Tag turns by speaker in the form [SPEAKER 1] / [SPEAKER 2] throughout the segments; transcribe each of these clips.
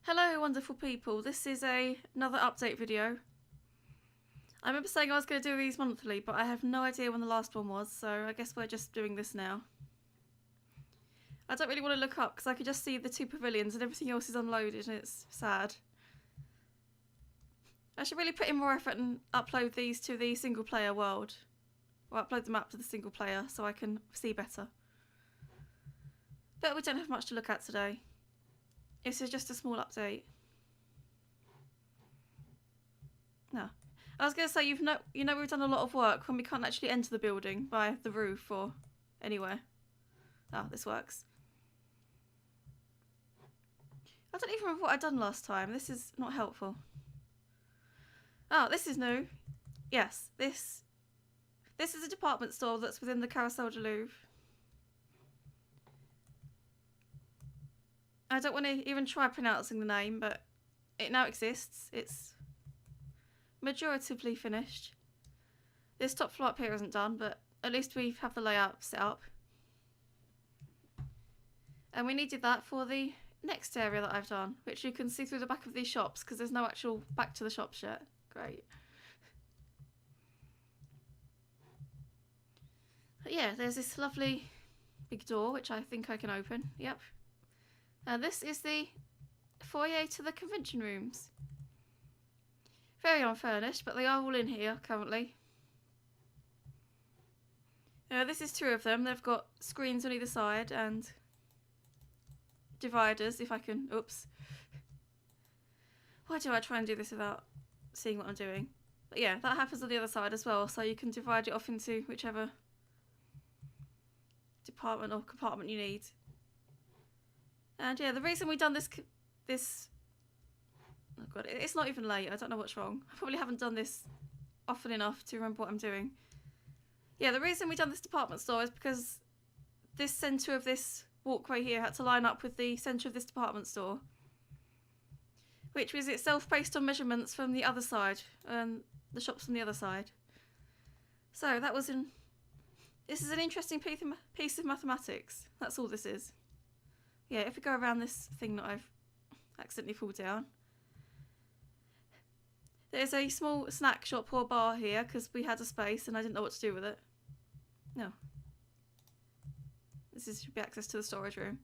[SPEAKER 1] Hello wonderful people, this is another update video. I remember saying I was going to do these monthly, but I have no idea when the last one was, so I guess we're just doing this now. I don't really want to look up because I could just see the two pavilions and everything else is unloaded and it's sad. I should really put in more effort and upload these to the single player world. Or upload them up to the single player so I can see better. But we don't have much to look at today. This is just a small update. No. I was going to say, you know we've done a lot of work when we can't actually enter the building by the roof or anywhere. Ah, this works. I don't even remember what I'd done last time. This is not helpful. Oh, this is new. Yes, this is a department store that's within the Carousel de Louvre. I don't want to even try pronouncing the name, but it now exists. It's majoritively finished. This top floor up here isn't done, but at least we have the layout set up. And we needed that for the next area that I've done, which you can see through the back of these shops because there's no actual back to the shops yet. Great. But yeah, there's this lovely big door, which I think I can open. Yep. And this is the foyer to the convention rooms. Very unfurnished, but they are all in here currently. This is two of them. They've got screens on either side and dividers, if I can. Oops. Why do I try and do this without seeing what I'm doing? But yeah, that happens on the other side as well, so you can divide it off into whichever department or compartment you need. And yeah, the reason we've done this oh god, it's not even late. I don't know what's wrong. I probably haven't done this often enough to remember what I'm doing. Yeah, the reason we've done this department store is because this centre of this walkway here had to line up with the centre of this department store, which was itself based on measurements from the other side, the shops from the other side. So that was this is an interesting piece of mathematics. That's all this is. Yeah, if we go around this thing that I've accidentally pulled down. There's a small snack shop or bar here because we had a space and I didn't know what to do with it. No. Should be access to the storage room.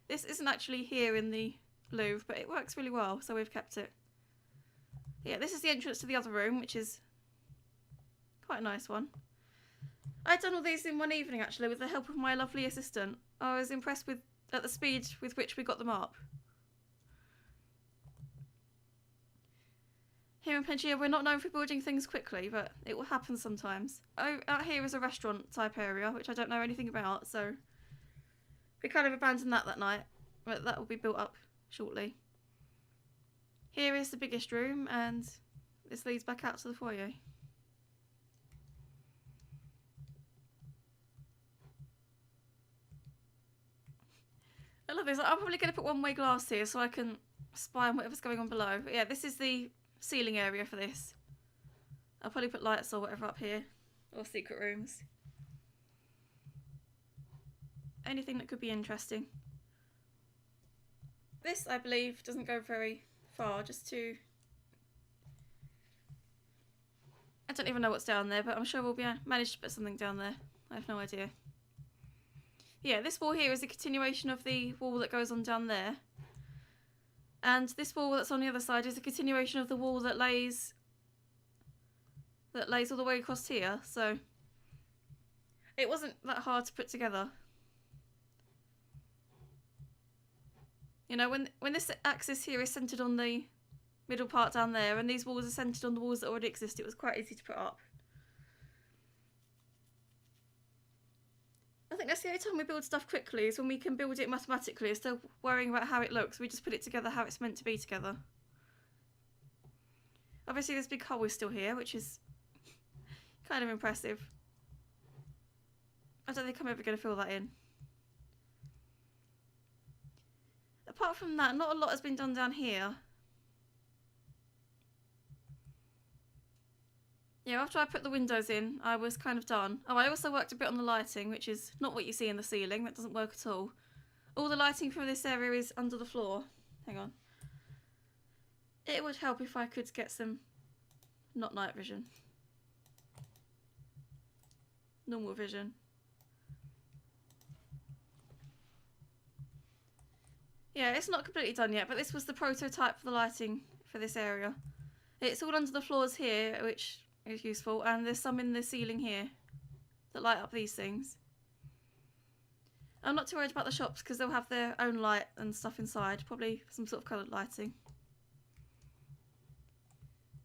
[SPEAKER 1] This isn't actually here in the Louvre, but it works really well, so we've kept it. Yeah, this is the entrance to the other room, which is quite a nice one. I'd done all these in one evening, actually, with the help of my lovely assistant. I was impressed at the speed with which we got them up. Here in Pangaea, we're not known for building things quickly, but it will happen sometimes. Out here is a restaurant type area, which I don't know anything about, so we kind of abandoned that night, but that will be built up shortly. Here is the biggest room, and this leads back out to the foyer. I love this. I'm probably going to put one-way glass here so I can spy on whatever's going on below. But yeah, this is the ceiling area for this. I'll probably put lights or whatever up here. Or secret rooms. Anything that could be interesting. This, I believe, doesn't go very far, just to... I don't even know what's down there, but I'm sure we'll be managed to put something down there. I have no idea. Yeah, this wall here is a continuation of the wall that goes on down there. And this wall that's on the other side is a continuation of the wall that lays all the way across here, so it wasn't that hard to put together. You know, when this axis here is centred on the middle part down there, and these walls are centred on the walls that already exist, it was quite easy to put up. I think that's the only time we build stuff quickly, is when we can build it mathematically instead of worrying about how it looks. We just put it together how it's meant to be together. Obviously this big hole is still here, which is kind of impressive. I don't think I'm ever going to fill that in. Apart from that, not a lot has been done down here. Yeah, after I put the windows in, I was kind of done. Oh, I also worked a bit on the lighting, which is not what you see in the ceiling. That doesn't work at all. All the lighting from this area is under the floor. Hang on. It would help if I could get some not night vision. Normal vision. Yeah, it's not completely done yet, but this was the prototype for the lighting for this area. It's all under the floors here, which is useful, and there's some in the ceiling here that light up these things. I'm not too worried about the shops because they'll have their own light and stuff inside, probably some sort of coloured lighting.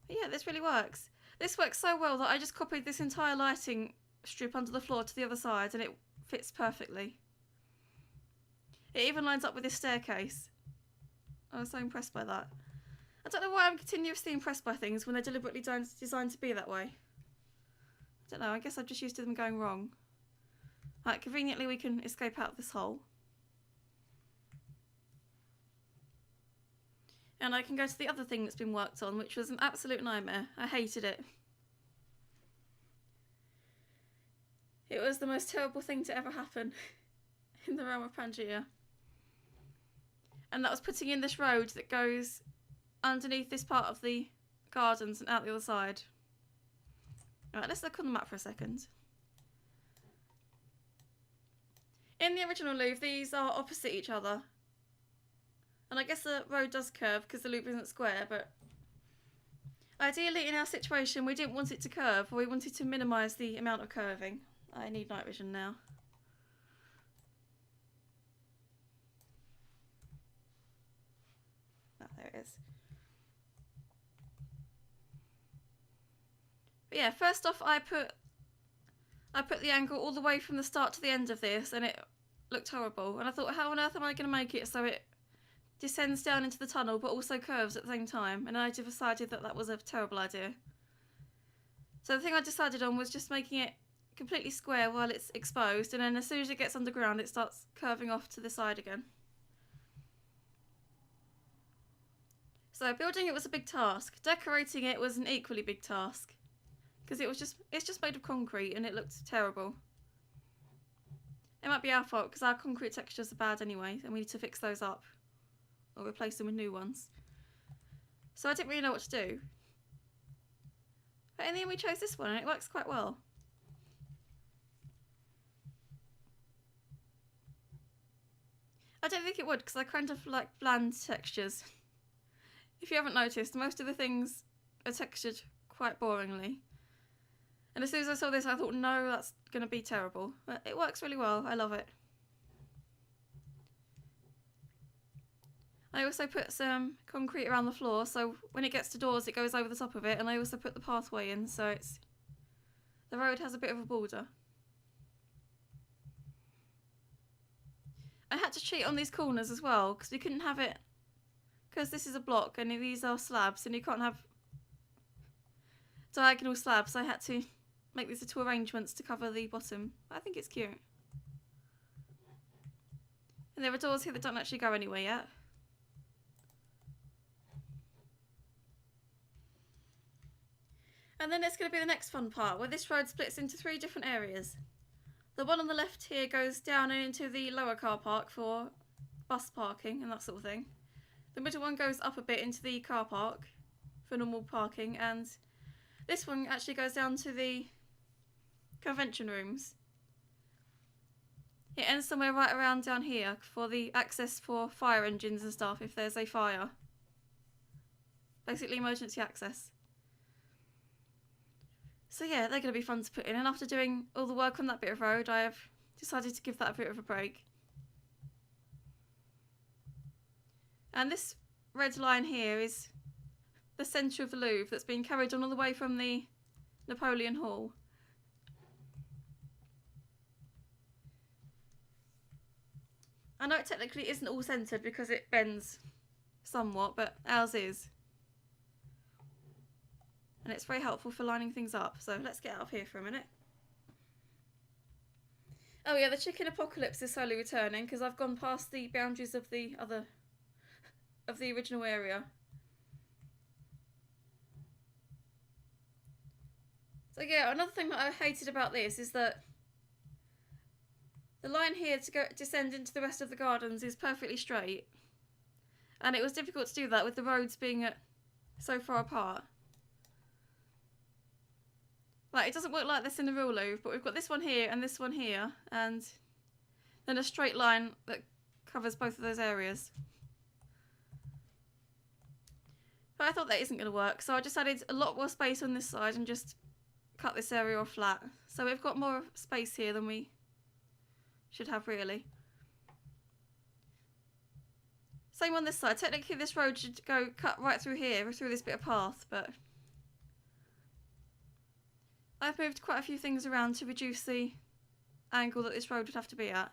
[SPEAKER 1] But yeah, this really works. This works so well that I just copied this entire lighting strip under the floor to the other side and it fits perfectly. It even lines up with this staircase. I was so impressed by that. I don't know why I'm continuously impressed by things when they're deliberately designed to be that way. I don't know, I guess I'm just used to them going wrong. Right, conveniently we can escape out of this hole. And I can go to the other thing that's been worked on, which was an absolute nightmare. I hated it. It was the most terrible thing to ever happen in the realm of Pangaea. And that was putting in this road that goes underneath this part of the gardens and out the other side. Alright, let's look on the map for a second. In the original Louvre, these are opposite each other. And I guess the road does curve because the Louvre isn't square, but ideally in our situation we didn't want it to curve, or we wanted to minimise the amount of curving. I need night vision now. Oh, there it is. But yeah, first off I put the angle all the way from the start to the end of this and it looked horrible. And I thought, how on earth am I going to make it so it descends down into the tunnel but also curves at the same time? And I decided that that was a terrible idea. So the thing I decided on was just making it completely square while it's exposed, and then as soon as it gets underground it starts curving off to the side again. So building it was a big task. Decorating it was an equally big task. Because it's just made of concrete and it looked terrible. It might be our fault because our concrete textures are bad anyway and we need to fix those up. Or replace them with new ones. So I didn't really know what to do. But in the end we chose this one and it works quite well. I don't think it would because I kind of like bland textures. If you haven't noticed, most of the things are textured quite boringly. And as soon as I saw this I thought, no, that's going to be terrible. But it works really well, I love it. I also put some concrete around the floor so when it gets to doors it goes over the top of it, and I also put the pathway in so the road has a bit of a border. I had to cheat on these corners as well because we couldn't have it, because this is a block and these are slabs and you can't have diagonal slabs. I had to make these little arrangements to cover the bottom. I think it's cute. And there are doors here that don't actually go anywhere yet. And then it's going to be the next fun part, where this road splits into 3 different areas. The one on the left here goes down into the lower car park for bus parking and that sort of thing. The middle one goes up a bit into the car park for normal parking, and this one actually goes down to the convention rooms. It ends somewhere right around down here for the access for fire engines and stuff if there's a fire. Basically emergency access. So yeah, they're going to be fun to put in, and after doing all the work on that bit of road I have decided to give that a bit of a break. And this red line here is the centre of the Louvre that's been carried on all the way from the Napoleon Hall. I know it technically isn't all centred because it bends somewhat, but ours is. And it's very helpful for lining things up. So let's get out of here for a minute. Oh yeah, the chicken apocalypse is slowly returning because I've gone past the boundaries of the original area. So yeah, another thing that I hated about this is that the line here to descend into the rest of the gardens is perfectly straight. And it was difficult to do that with the roads being at so far apart. Like, it doesn't work like this in the real Louvre, but we've got this one here and this one here, and then a straight line that covers both of those areas. But I thought that isn't going to work, so I just added a lot more space on this side and just cut this area off flat. So we've got more space here than we should have, really. Same on this side. Technically this road should go cut right through here, through this bit of path, but I've moved quite a few things around to reduce the angle that this road would have to be at.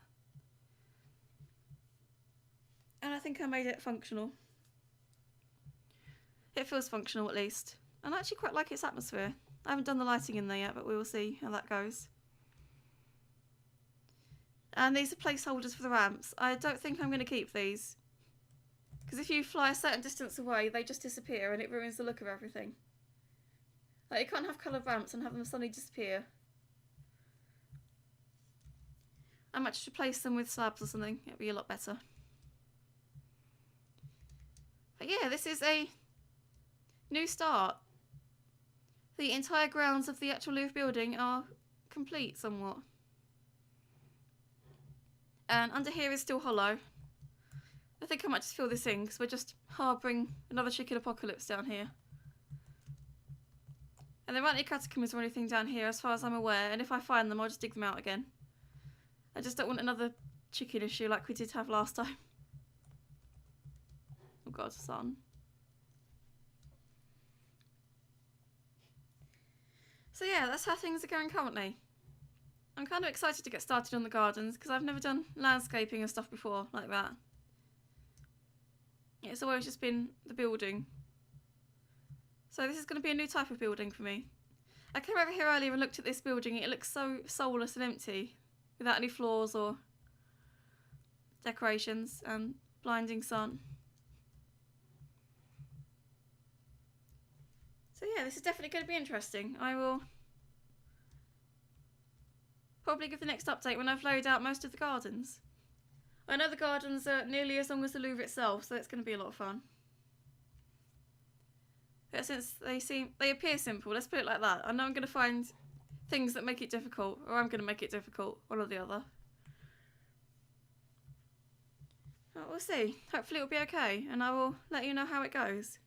[SPEAKER 1] And I think I made it functional. It feels functional at least. And I actually quite like its atmosphere. I haven't done the lighting in there yet, but we will see how that goes. And these are placeholders for the ramps. I don't think I'm going to keep these, because if you fly a certain distance away, they just disappear and it ruins the look of everything. Like, you can't have coloured ramps and have them suddenly disappear. I might just replace them with slabs or something. It'll be a lot better. But yeah, this is a new start. The entire grounds of the actual Louvre building are complete somewhat. And under here is still hollow. I think I might just fill this in because we're just harbouring another chicken apocalypse down here. And there aren't any catacombs or anything down here as far as I'm aware, and if I find them I'll just dig them out again. I just don't want another chicken issue like we did have last time. Oh god, sun. So yeah, that's how things are going currently. I'm kind of excited to get started on the gardens because I've never done landscaping and stuff before like that. It's always just been the building. So this is going to be a new type of building for me. I came over here earlier and looked at this building. It looks so soulless and empty, without any floors or decorations and blinding sun. So yeah, this is definitely going to be interesting. I will probably give the next update when I've laid out most of the gardens. I know the gardens are nearly as long as the Louvre itself, so it's going to be a lot of fun. But since they appear simple, let's put it like that. I know I'm going to find things that make it difficult, or I'm going to make it difficult, one or the other. But we'll see. Hopefully it'll be okay, and I will let you know how it goes.